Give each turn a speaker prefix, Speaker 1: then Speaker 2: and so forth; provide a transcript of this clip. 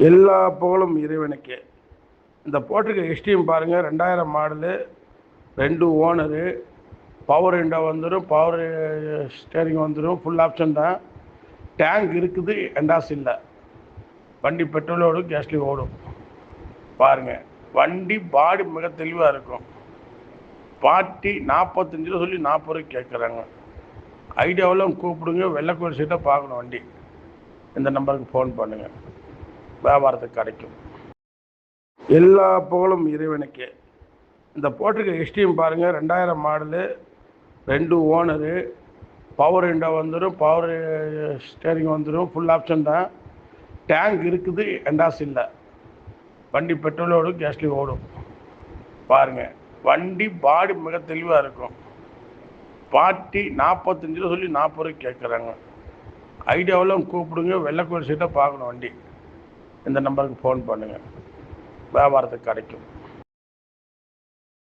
Speaker 1: எல்லா புகழும் இறைவனுக்கே. இந்த போட்டிருக்க எஸ்டிஎம் பாருங்கள், 2000 மாடலு, 2 ஓனரு, பவர் விண்டோ வந்துடும், பவர் ஸ்டேரிங் வந்துடும், ஃபுல் ஆப்ஷன் தான். டேங்க் இருக்குது, என்டாஸ் இல்லை. வண்டி பெட்ரோலோடு கேஸ்லேயும் ஓடும். பாருங்கள், வண்டி பாடி மிக தெளிவாக இருக்கும். பார்ட்டி 45 ரூபா சொல்லி 40 ரூபாய்க்கு கேட்குறாங்க. ஐடியாவெல்லாம் கூப்பிடுங்க, வெள்ளைக்கோடு சீட்டை பார்க்கணும் வண்டி. இந்த நம்பருக்கு ஃபோன் பண்ணுங்கள், வியாபாரத்துக்கு கிடைக்கும். எல்லா புகழும் இறைவனுக்கே. இந்த போட்டிருக்க எஸ்டிஎம் பாருங்கள், 2000 மாடலு, 2 ஓனரு, பவர் விண்டோ வந்துடும், பவர் ஸ்டேரிங் வந்துடும், ஃபுல் ஆப்ஷன் தான். டேங்க் இருக்குது, என்டாஸ் இல்லை. வண்டி பெட்ரோலோடு கேஸ்லேயும் ஓடும். பாருங்கள், வண்டி பாடி மிக தெளிவாக இருக்கும். பார்ட்டி 45 ரூபா சொல்லி 40 ரூபாய்க்கு கேட்குறாங்க. ஐடியாவெல்லாம் கூப்பிடுங்க, வெள்ளைக்கோடு சீட்டை பார்க்கணும் வண்டி. இந்த நம்பருக்கு ஃபோன் பண்ணுங்கள், வியாபாரத்துக்கு கிடைக்கும்.